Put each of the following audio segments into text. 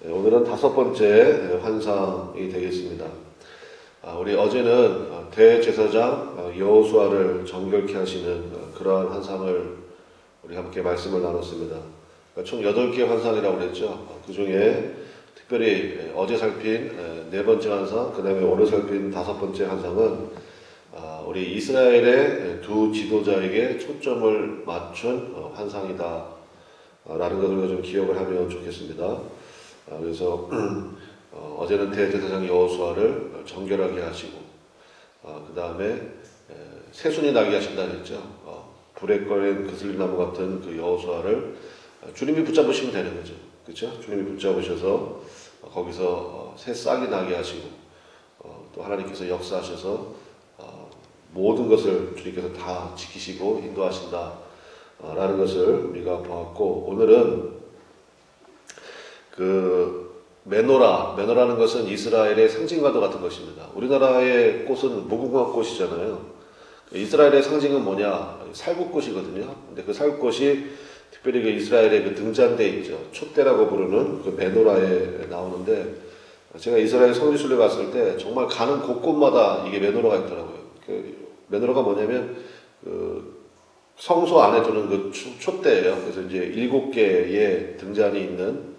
오늘은 다섯 번째 환상이 되겠습니다. 우리 어제는 대제사장 여호수아를 정결케 하시는 그러한 환상을 우리 함께 말씀을 나눴습니다. 총 8개의 환상이라고 그랬죠. 그 중에 특별히 어제 살핀 네 번째 환상, 그 다음에 오늘 살핀 다섯 번째 환상은 우리 이스라엘의 두 지도자에게 초점을 맞춘 환상이다 라는 것을 좀 기억을 하면 좋겠습니다. 그래서 어제는 대제사장 여호수아를 정결하게 하시고 그 다음에 새순이 나게 하신다 그랬죠. 불에 꺼낸 그슬나무 같은 그 여호수아를 주님이 붙잡으시면 되는 거죠. 그렇죠? 주님이 붙잡으셔서 거기서 새 싹이 나게 하시고 또 하나님께서 역사하셔서 모든 것을 주님께서 다 지키시고 인도하신다 라는 것을 우리가 보았고, 오늘은 그 메노라는 것은 이스라엘의 상징과도 같은 것입니다. 우리나라의 꽃은 무궁화 꽃이잖아요. 이스라엘의 상징은 뭐냐? 살구꽃이거든요. 근데 그 살구꽃이 특별히 그 이스라엘의 그 등잔대 있죠. 촛대라고 부르는 그 메노라에 나오는데, 제가 이스라엘 성지순례 갔을 때 정말 가는 곳곳마다 이게 메노라가 있더라고요. 그 메노라가 뭐냐면 그 성소 안에 두는 그 촛대예요. 그래서 이제 7개의 등잔이 있는,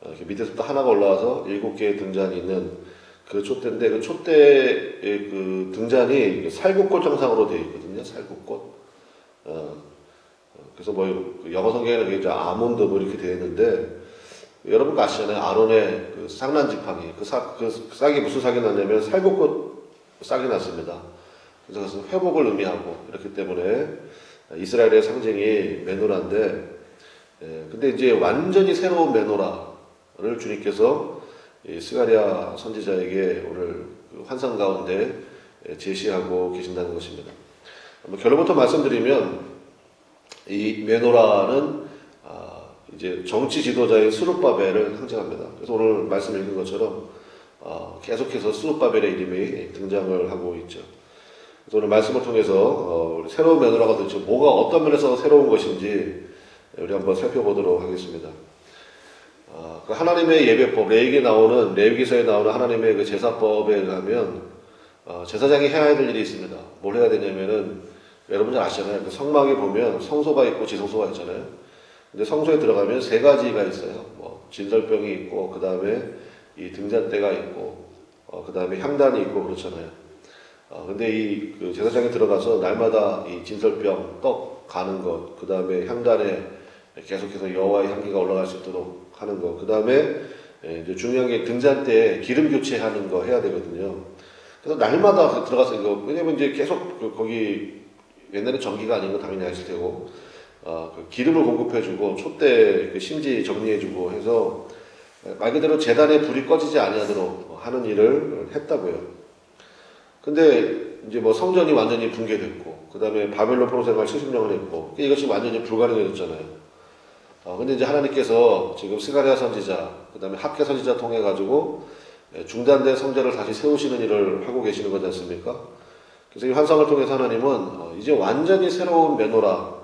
이렇게 밑에서부터 하나가 올라와서 7개의 등잔이 있는 그 촛대인데, 그 촛대의 그 등잔이 살구꽃 형상으로 되어 있거든요. 살구꽃. 그래서 뭐 영어 성경에는 이제 아몬드 뭐 이렇게 되어 있는데, 여러분 아시잖아요. 아론의 그 싹난 지팡이. 그 싹이 무슨 싹이 났냐면 살구꽃 싹이 났습니다. 그래서 그것은 회복을 의미하고, 이렇기 때문에 이스라엘의 상징이 메노라인데, 근데 이제 완전히 새로운 메노라를 주님께서 스가랴 선지자에게 오늘 환상 가운데 제시하고 계신다는 것입니다. 결론부터 말씀드리면, 이 메노라는 이제 정치 지도자인 스룹바벨을 상징합니다. 그래서 오늘 말씀 읽은 것처럼 계속해서 스룹바벨의 이름이 등장을 하고 있죠. 그래서 오늘 말씀을 통해서 새로운 메노라가 도대체 뭐가 어떤 면에서 새로운 것인지 우리 한번 살펴보도록 하겠습니다. 그 하나님의 예배법, 레위기서에 나오는 하나님의 그 제사법에 의하면 제사장이 해야 될 일이 있습니다. 뭘 해야 되냐면은, 여러분 잘 아시잖아요. 그 성막에 보면 성소가 있고 지성소가 있잖아요. 근데 성소에 들어가면 세 가지가 있어요. 뭐 진설병이 있고, 그 다음에 이 등잔대가 있고, 그 다음에 향단이 있고 그렇잖아요. 근데 이 그 제사장이 들어가서 날마다 이 진설병 떡 가는 것, 그 다음에 향단에 계속해서 여호와의 향기가 올라갈 수 있도록 하는 것, 그 다음에 이제 중요한 게 등잔대에 기름 교체하는 거 해야 되거든요. 그래서 날마다 들어가서 이거, 왜냐면 이제 계속 거기 옛날에 전기가 아닌 거 당연히 아실 테고, 그 기름을 공급해주고 촛대 그 심지 정리해주고 해서 말 그대로 제단에 불이 꺼지지 아니하도록 하는 일을 했다고요. 근데 이제 뭐 성전이 완전히 붕괴됐고, 그 다음에 바벨론 포로 생활 70년을 했고, 이것이 완전히 불가능해졌잖아요. 근데 이제 하나님께서 지금 스가랴 선지자, 그 다음에 학개 선지자 통해 가지고 중단된 성전을 다시 세우시는 일을 하고 계시는 거지 않습니까? 그래서 이 환상을 통해서 하나님은 이제 완전히 새로운 메노라,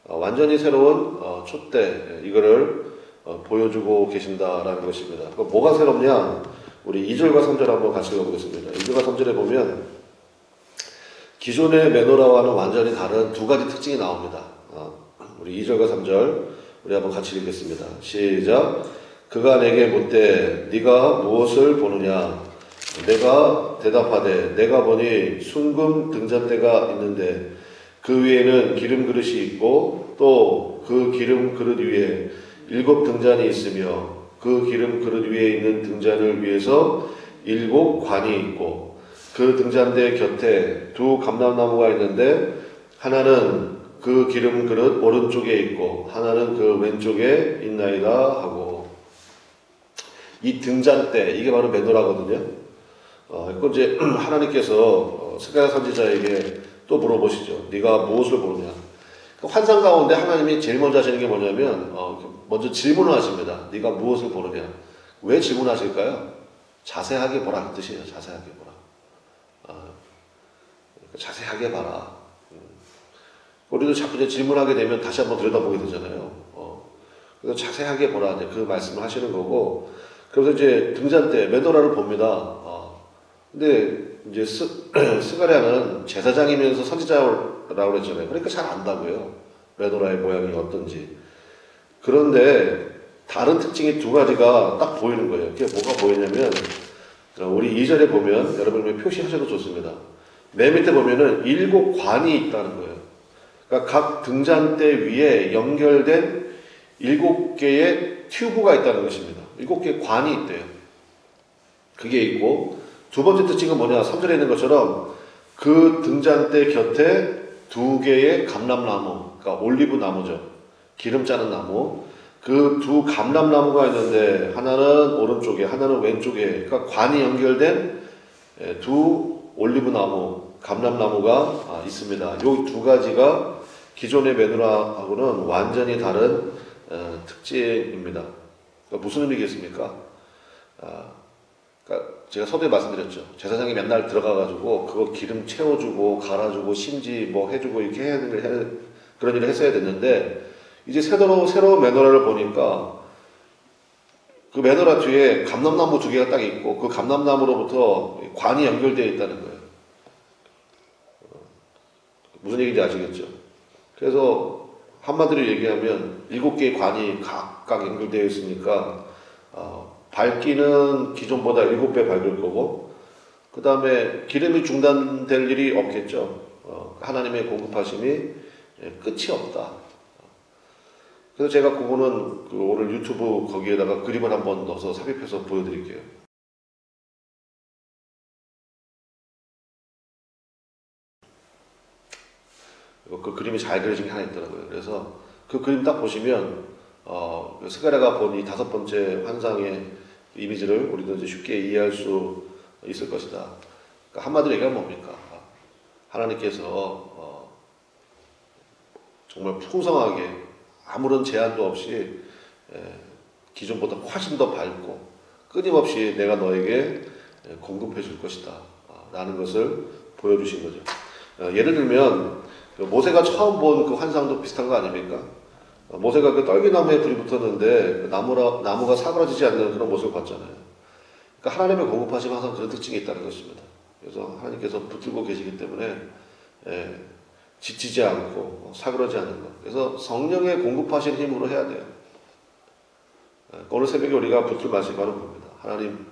완전히 새로운 촛대, 이거를 보여주고 계신다라는 것입니다. 뭐가 새롭냐? 우리 2절과 3절 한번 같이 읽어보겠습니다. 2절과 3절에 보면 기존의 메노라와는 완전히 다른 두 가지 특징이 나옵니다. 우리 2절과 3절 우리 한번 같이 읽겠습니다. 시작. 그가 내게 묻되 네가 무엇을 보느냐? 내가 대답하되 내가 보니 순금 등잔대가 있는데 그 위에는 기름 그릇이 있고 또 그 기름 그릇 위에 7 등잔이 있으며 그 기름 그릇 위에 있는 등잔을 위해서 7 관이 있고 그 등잔대 곁에 두 감람나무가 있는데 하나는 그 기름 그릇 오른쪽에 있고 하나는 그 왼쪽에 있나이다 하고, 이 등잔대, 이게 바로 메노라거든요. 그건 이제 하나님께서 스가랴 선지자에게 또 물어보시죠. 네가 무엇을 보느냐? 환상 가운데 하나님이 제일 먼저 하시는 게 뭐냐면 먼저 질문을 하십니다. 네가 무엇을 보느냐? 왜 질문하실까요? 자세하게 보라, 그 뜻이에요. 자세하게 보라. 자세하게 봐라. 우리도 자꾸 이제 질문하게 되면 다시 한번 들여다보게 되잖아요. 그래서 자세하게 보라, 그 말씀을 하시는 거고, 그래서 이제 등잔 때 메노라를 봅니다. 근데 이제 스가랴는 제사장이면서 선지자라고 그랬잖아요. 그러니까 잘 안다고요. 메노라의 모양이 어떤지. 그런데 다른 특징이 두 가지가 딱 보이는 거예요. 그게 뭐가 보이냐면 우리 2절에 보면 여러분이 표시하셔도 좋습니다. 맨 밑에 보면은 7관이 있다는 거예요. 그러니까 각 등잔대 위에 연결된 7개의 튜브가 있다는 것입니다. 7개의 관이 있대요. 그게 있고 두 번째 특징은 뭐냐? 3절에 있는 것처럼 그 등잔대 곁에 2개의 감람나무, 그러니까 올리브 나무죠. 기름 짜는 나무. 그 두 감람나무가 있는데 하나는 오른쪽에 하나는 왼쪽에, 그러니까 관이 연결된 두 올리브 나무, 감람나무가 있습니다. 이 두 가지가 기존의 메누라하고는 완전히 다른 특징입니다. 그러니까 무슨 의미겠습니까? 그러니까 제가 서두에 말씀드렸죠. 제사장이 맨날 들어가가지고 그거 기름 채워주고 갈아주고 심지 뭐 해주고 이렇게 그런 일을 했어야 됐는데, 이제 새로운 메노라를 보니까 그 메노라 뒤에 감람나무 2개가 딱 있고 그 감람나무로부터 관이 연결되어 있다는 거예요. 무슨 얘기인지 아시겠죠? 그래서 한마디로 얘기하면 7개의 관이 각각 연결되어 있으니까 밝기는 기존보다 7배 밝을 거고, 그 다음에 기름이 중단될 일이 없겠죠. 하나님의 공급하심이 끝이 없다. 그래서 제가 그거는 오늘 유튜브 거기에다가 그림을 한번 넣어서 삽입해서 보여드릴게요. 그 그림이 잘 그려진 게 하나 있더라고요. 그래서 그 그림 딱 보시면 스가랴가 본 이 5번째 환상의 이미지를 우리도 이제 쉽게 이해할 수 있을 것이다. 그러니까 한마디로 얘기하면 뭡니까? 하나님께서 정말 풍성하게 아무런 제한도 없이 기존보다 훨씬 더 밝고 끊임없이 내가 너에게 공급해 줄 것이다 라는 것을 보여주신 거죠. 예를 들면 모세가 처음 본 그 환상도 비슷한 거 아닙니까? 모세가 그 떨기나무에 불이 붙었는데 그 나무가 사그라지지 않는 그런 모습을 봤잖아요. 그러니까 하나님의 공급하심 항상 그런 특징이 있다는 것입니다. 그래서 하나님께서 붙들고 계시기 때문에 지치지 않고 사그러지 않는 것. 그래서 성령의 공급하신 힘으로 해야 돼요. 오늘 새벽에 우리가 붙들 말씀이 바로 봅니다. 하나님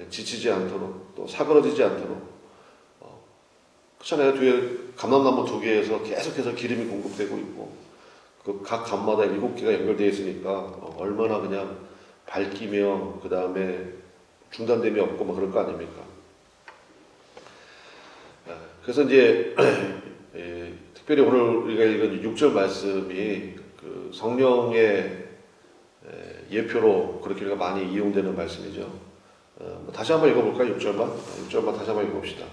지치지 않도록 또 사그러지지 않도록. 그렇잖아요. 뒤에 감람나무 2개에서 계속해서 기름이 공급되고 있고 그 각 감마다 7개가 연결되어 있으니까 얼마나 그냥 밝기며 그 다음에 중단됨이 없고 뭐 그럴 거 아닙니까? 그래서 이제 특별히 오늘 우리가 읽은 6절 말씀이 그 성령의 예표로 그렇게 우리가 많이 이용되는 말씀이죠. 다시 한번 읽어볼까요? 6절만 다시 한번 읽어봅시다.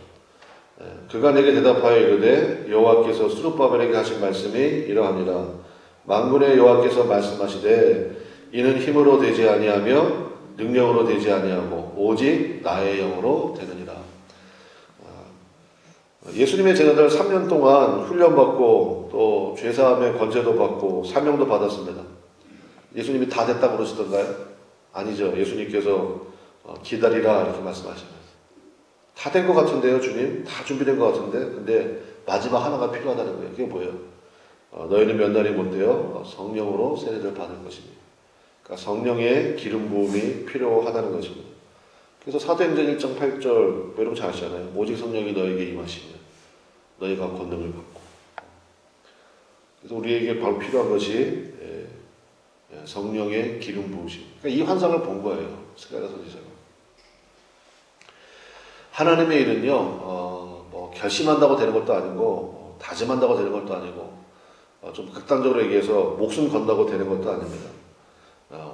그가 내게 대답하여 이르되 여호와께서 스룹바벨에게 하신 말씀이 이러하니라. 만군의 여호와께서 말씀하시되 이는 힘으로 되지 아니하며 능력으로 되지 아니하고 오직 나의 영으로 되느니라. 예수님의 제자들 3년 동안 훈련받고 또 죄사함의 권세도 받고 사명도 받았습니다. 예수님이 다 됐다고 그러시던가요? 아니죠. 예수님께서 기다리라 이렇게 말씀하시면서 다 된 것 같은데요, 주님? 다 준비된 것 같은데? 근데 마지막 하나가 필요하다는 거예요. 그게 뭐예요? 너희는 몇 날이 못되어 성령으로 세례를 받을 것입니다. 그러니까 성령의 기름 부음이 필요하다는 것입니다. 그래서 사도행전 1장 8절 여러분 잘 아시잖아요. 오직 성령이 너에게 임하시면 너희가 권능을 받고. 그래서 우리에게 바로 필요한 것이 성령의 기름 부으심. 그러니까 이 환상을 본 거예요. 스가랴 선지자가. 하나님의 일은요, 뭐 결심한다고 되는 것도 아니고 다짐한다고 되는 것도 아니고 좀 극단적으로 얘기해서 목숨 건다고 되는 것도 아닙니다.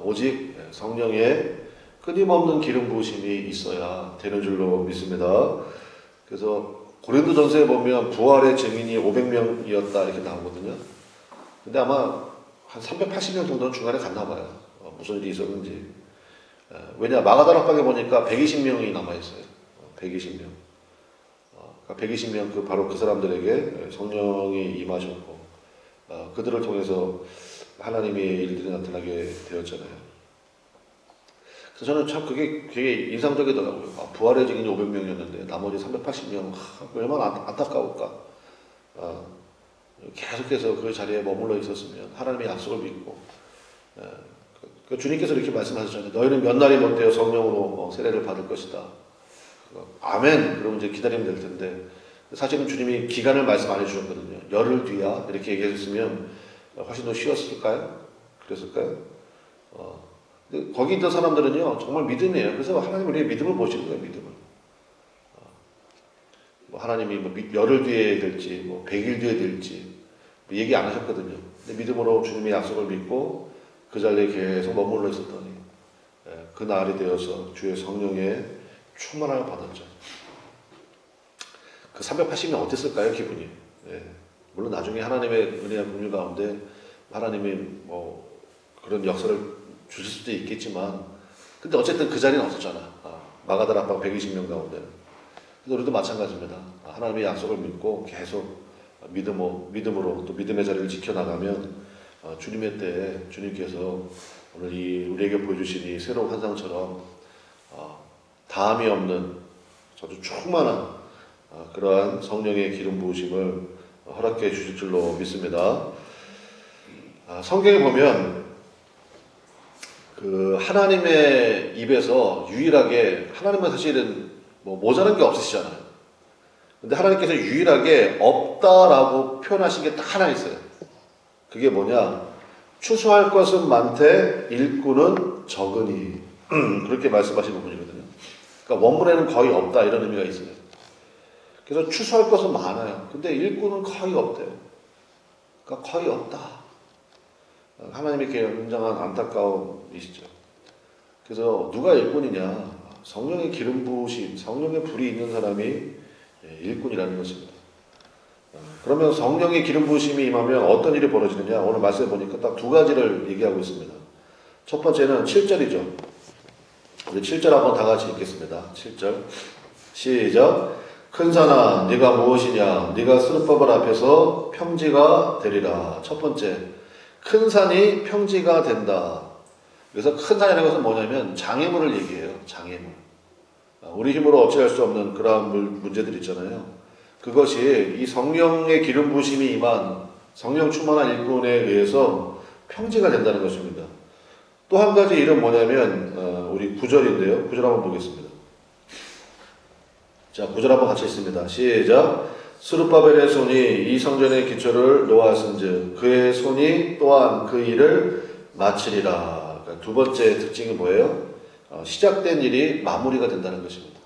오직 성령의 끊임없는 기름 부으심이 있어야 되는 줄로 믿습니다. 그래서 고린도전서에 보면 부활의 증인이 500명이었다 이렇게 나오거든요. 근데 아마 한 380명 정도는 중간에 갔나 봐요. 무슨 일이 있었는지. 왜냐 마가다락 방에 보니까 120명이 남아있어요. 120명. 120명 바로 그 사람들에게 성령이 임하셨고 그들을 통해서 하나님의 일들이 나타나게 되었잖아요. 그래서 저는 참 그게 되게 인상적이더라고요. 부활의 증인이 500명이었는데 나머지 380명 얼마나 안타까울까. 계속해서 그 자리에 머물러 있었으면 하나님의 약속을 믿고 주님께서 이렇게 말씀하셨잖아요. 너희는 몇 날이 못되어 성령으로 세례를 받을 것이다. 아멘. 그러면 이제 기다리면 될 텐데 사실은 주님이 기간을 말씀 안 해주셨거든요. 열흘 뒤야 이렇게 얘기했으면 훨씬 더 쉬웠을까요? 그랬을까요? 근데 거기 있던 사람들은요 정말 믿음이에요. 그래서 하나님 우리의 믿음을 보시는 거예요. 믿음을. 뭐 하나님이 뭐 열흘 뒤에 될지 뭐 100일 뒤에 될지 뭐 얘기 안 하셨거든요. 근데 믿음으로 주님의 약속을 믿고 그 자리에 계속 머물러 있었더니 그 날이 되어서 주의 성령의 충만함을 받았죠. 그 380명 어땠을까요? 기분이. 물론 나중에 하나님의 은혜와 긍휼 가운데 하나님이 뭐 그런 역사를 주실 수도 있겠지만 근데 어쨌든 그 자리는 없었잖아. 마가다라 앞방 120명 가운데는. 그래서 우리도 마찬가지입니다. 하나님의 약속을 믿고 계속 믿음으로 또 믿음의 자리를 지켜나가면 주님의 때에 주님께서 오늘 우리에게 보여주신 이 새로운 환상처럼 다함이 없는 아주 충만한 그러한 성령의 기름 부으심을 허락해 주실 줄로 믿습니다. 성경에 보면 그 하나님의 입에서 유일하게 하나님은 사실은 뭐 모자란 게 없으시잖아요. 근데 하나님께서 유일하게 없다라고 표현하신 게 딱 하나 있어요. 그게 뭐냐? 추수할 것은 많되 일꾼은 적으니 그렇게 말씀하신 부분이거든요. 그러니까 원문에는 거의 없다 이런 의미가 있어요. 그래서 추수할 것은 많아요. 근데 일꾼은 거의 없대요. 그러니까 거의 없다. 하나님의 굉장한 안타까움이시죠. 그래서 누가 일꾼이냐? 성령의 기름 부으심, 성령의 불이 있는 사람이 일꾼이라는 것입니다. 그러면 성령의 기름 부으심이 임하면 어떤 일이 벌어지느냐? 오늘 말씀에 보니까 딱 두 가지를 얘기하고 있습니다. 첫 번째는 7절이죠. 우리 7절 한번 다 같이 읽겠습니다. 7절 시작. 큰 산아 네가 무엇이냐? 네가 스룹바벨 앞에서 평지가 되리라. 첫 번째, 큰 산이 평지가 된다. 그래서 큰 산이라는 것은 뭐냐면 장애물을 얘기해요. 장애물. 우리 힘으로 어찌할 수 없는 그러한 문제들 있잖아요. 그것이 이 성령의 기름 부으심이 임한 성령 충만한 일꾼에 의해서 평지가 된다는 것입니다. 또 한 가지 일은 뭐냐면 우리 9절인데요. 9절 한번 보겠습니다. 자, 9절 한번 같이 읽습니다. 시작. 스룹바벨의 손이 이 성전의 기초를 놓았은즉 그의 손이 또한 그 일을 마치리라. 그러니까 두 번째 특징이 뭐예요? 시작된 일이 마무리가 된다는 것입니다.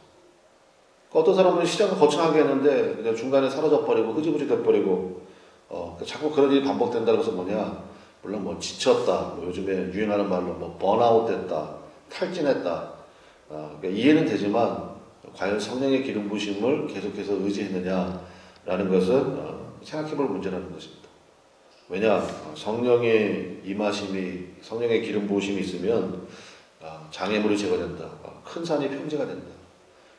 어떤 사람은 시작을 거창하게 했는데 그냥 중간에 사라져버리고 흐지부지 돼버리고 자꾸 그런 일이 반복된다는 것은 뭐냐? 물론 뭐 지쳤다, 뭐 요즘에 유행하는 말로 뭐 번아웃 됐다, 탈진했다, 그러니까 이해는 되지만 과연 성령의 기름 부으심을 계속해서 의지했느냐라는 것은 생각해볼 문제라는 것입니다. 왜냐? 성령의 임하심이, 성령의 기름 부으심이 있으면 장애물이 제거된다. 큰 산이 평지가 된다.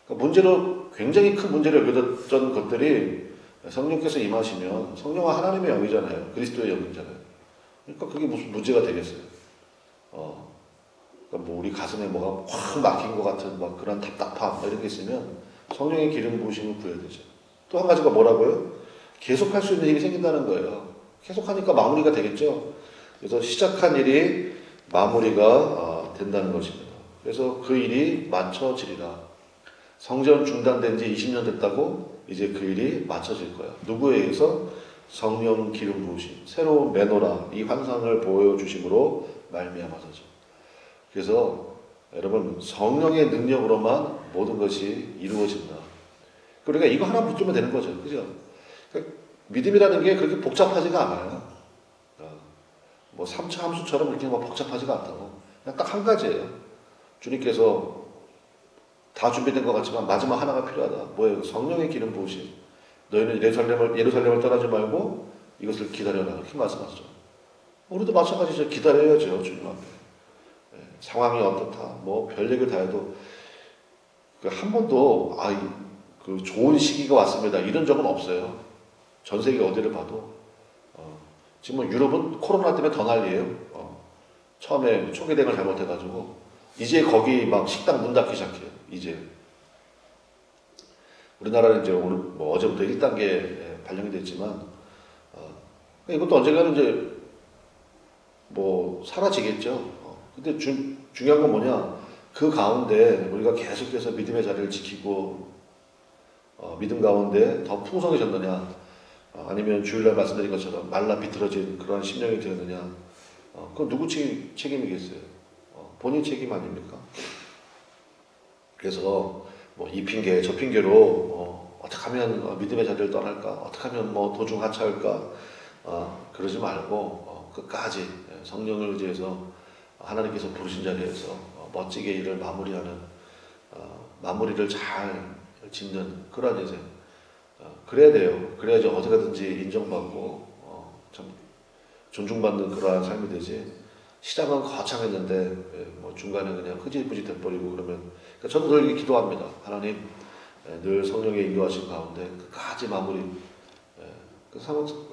그러니까 문제로, 굉장히 큰 문제를 여겼던 것들이 성령께서 임하시면 성령은 하나님의 영이잖아요. 그리스도의 영이잖아요. 그러니까 그게 무슨 문제가 되겠어요. 그러니까 뭐 우리 가슴에 뭐가 확 막힌 것 같은 막 그런 답답함 이런 게 있으면 성령의 기름 부으심을 구해야 되죠. 또 한 가지가 뭐라고요? 계속할 수 있는 일이 생긴다는 거예요. 계속하니까 마무리가 되겠죠. 그래서 시작한 일이 마무리가 된다는 것입니다. 그래서 그 일이 맞춰지리라. 성전 중단된 지 20년 됐다고 이제 그 일이 맞춰질 거야. 누구에 의해서? 성령 기름 부으심, 새로운 메노라, 이 환상을 보여주심으로 말미암아서죠. 그래서 여러분 성령의 능력으로만 모든 것이 이루어진다. 그러니까 이거 하나 붙들면 되는 거죠. 그죠? 그러니까 믿음이라는 게 그렇게 복잡하지가 않아요. 뭐 3차 함수처럼 그렇게 뭐 복잡하지가 않다고. 그냥 딱 한 가지예요. 주님께서 다 준비된 것 같지만 마지막 하나가 필요하다. 뭐예요? 성령의 기름 부으심. 너희는 예루살렘을 떠나지 말고 이것을 기다려라. 이렇게 말씀하시죠. 우리도 마찬가지죠. 기다려야죠. 주님 앞에. 상황이 어떻다. 뭐 별 얘기를 다 해도 한 번도 그 좋은 시기가 왔습니다. 이런 적은 없어요. 전 세계 어디를 봐도. 지금 뭐 유럽은 코로나 때문에 더 난리예요. 처음에 초기 대응을 잘못해가지고 이제 거기 막 식당 문 닫기 시작해요. 이제 우리나라는 이제 오늘 뭐 어제부터 1단계 발령이 됐지만 이것도 언젠가는 이제 뭐 사라지겠죠. 근데 중요한 건 뭐냐? 그 가운데 우리가 계속해서 믿음의 자리를 지키고 믿음 가운데 더 풍성해졌느냐? 아니면 주일날 말씀드린 것처럼 말라 비틀어진 그런 심령이 되었느냐? 그건 누구 책임이겠어요? 본인 책임 아닙니까? 그래서 뭐 이 핑계 저 핑계로 어떻게 하면 믿음의 자리를 떠날까? 어떻게 하면 뭐 도중 하차할까? 그러지 말고 끝까지 성령을 의지해서 하나님께서 부르신 자리에서 멋지게 일을 마무리하는 마무리를 잘 짓는 그런 인생 그래야 돼요. 그래야지 어디 가든지 인정받고 참 존중받는 그러한 삶이 되지. 시작은 거창했는데 뭐 중간에 그냥 흐지부지 돼버리고 그러면 그러니까 저도 늘 이렇게 기도합니다. 하나님 늘 성령의 인도하신 가운데 끝까지 마무리.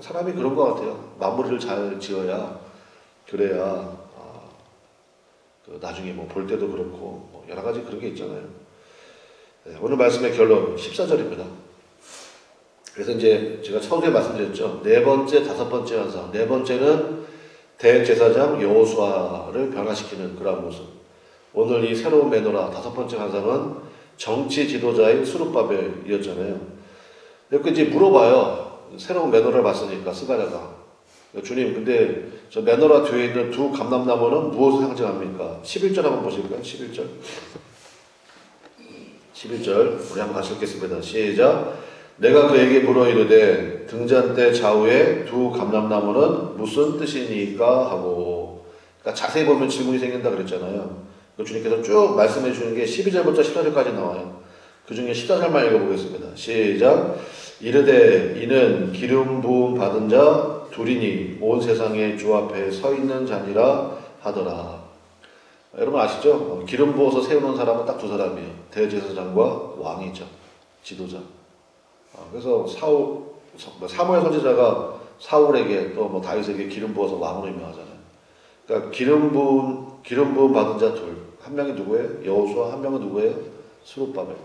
사람이 그런 것 같아요. 마무리를 잘 지어야 그래야 나중에 뭐 볼 때도 그렇고 뭐 여러 가지 그런 게 있잖아요. 오늘 말씀의 결론 14절입니다. 그래서 이제 제가 처음에 말씀드렸죠. 네 번째, 다섯 번째 환상. 네 번째는 대제사장 여호수아를 변화시키는 그런 모습. 오늘 이 새로운 메노라 다섯 번째 환상은 정치 지도자인 스룹바벨이었잖아요. 이렇게 이제 물어봐요. 새로운 메노라를 봤으니까 스가랴가 주님 근데 저 메노라 뒤에 있는 두 감람나무는 무엇을 상징합니까? 11절 한번 보실까요? 11절 우리 한번 같이 읽겠습니다. 시작. 내가 그에게 물어 이르되 등잔대 좌우에 두 감람나무는 무슨 뜻이니까 하고 그러니까 자세히 보면 질문이 생긴다 그랬잖아요. 주님께서 쭉 말씀해 주는 게 12절부터 14절까지 나와요. 그 중에 14절만 읽어보겠습니다. 시작. 이르되 이는 기름 부음 받은 자 둘이니 온 세상의 주 앞에 서 있는 자니라 하더라. 여러분 아시죠? 기름 부어서 세우는 사람은 딱 두 사람이에요. 대제사장과 왕이죠. 지도자. 그래서 사무엘 선지자가 사울에게 또 뭐 다윗에게 기름 부어서 왕으로 임명하잖아요. 그러니까 기름 부음 받은 자 둘. 한 명이 누구예요? 여호수아. 한 명은 누구예요? 스룹바벨.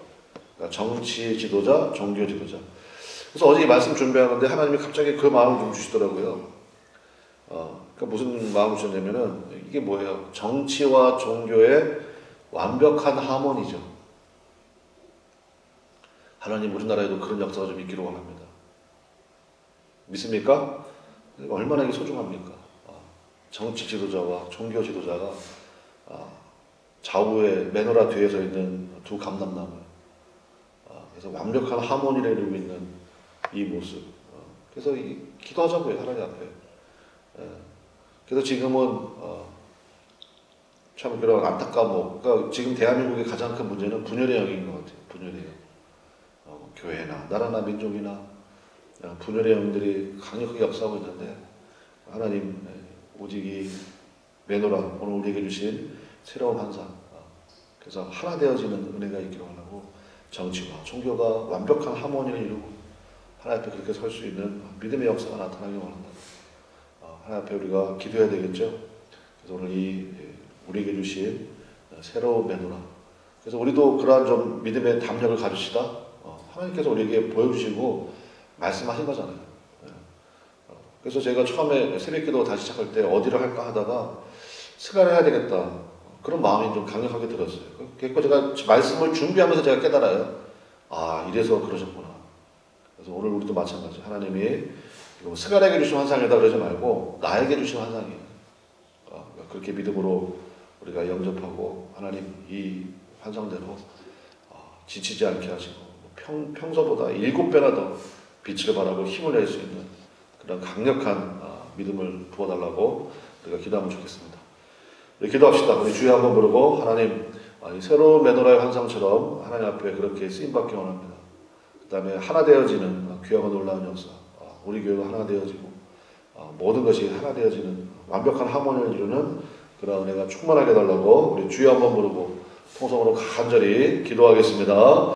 그러니까 정치 지도자, 종교 지도자. 그래서 어제 이 말씀 준비하는데 하나님이 갑자기 그 마음을 좀 주시더라고요. 그러니까 무슨 마음을 주셨냐면은 이게 뭐예요? 정치와 종교의 완벽한 하모니죠. 하나님 우리나라에도 그런 역사가 좀 있기를 원합니다. 믿습니까? 얼마나 이게 소중합니까? 정치 지도자와 종교 지도자가 좌우에 메노라 뒤에서 있는 두 감람나무. 그래서 완벽한 하모니를 이루고 있는 이 모습. 그래서 기도하자고요, 하나님 앞에. 그래서 지금은 참 그런 안타까움. 그러니까 지금 대한민국의 가장 큰 문제는 분열의 영인 것 같아요. 분열의 영. 교회나 나라나 민족이나 분열의 영들이 강력하게 역사하고 있는데 하나님 오직 이 메노라 오늘 우리에게 주신 새로운 환상. 그래서 하나 되어지는 은혜가 있기를 원하고 정치와 종교가 완벽한 하모니를 이루고 하나님 앞에 그렇게 설 수 있는 믿음의 역사가 나타나길 원한다. 하나님 앞에 우리가 기도해야 되겠죠. 그래서 오늘 우리에게 주신 새로운 메노라. 그래서 우리도 그러한 좀 믿음의 담력을 가지시다. 하나님께서 우리에게 보여주시고 말씀하신 거잖아요. 그래서 제가 처음에 새벽기도 다시 시작할 때 어디를 할까 하다가 스가랴 해야 되겠다. 그런 마음이 좀 강력하게 들었어요. 그래서 제가 말씀을 준비하면서 제가 깨달아요. 이래서 그러셨구나. 그래서 오늘 우리도 마찬가지. 하나님이 스가랴에게 주신 환상이다 그러지 말고 나에게 주신 환상이에요. 그렇게 믿음으로 우리가 영접하고 하나님 이 환상대로 지치지 않게 하시고 평소보다 7배나 더 빛을 발하고 힘을 낼 수 있는 그런 강력한 믿음을 부어달라고 우리가 기도하면 좋겠습니다. 우리 기도합시다. 우리 주여 한번 부르고 하나님 이 새로운 메노라의 환상처럼 하나님 앞에 그렇게 쓰임받기 원합니다. 그 다음에 하나 되어지는 귀하고 놀라운 역사. 우리 교회가 하나 되어지고 모든 것이 하나 되어지는 완벽한 하모니를 이루는 그런 은혜가 충만하게 해달라고 우리 주여 한번 부르고 통성으로 간절히 기도하겠습니다.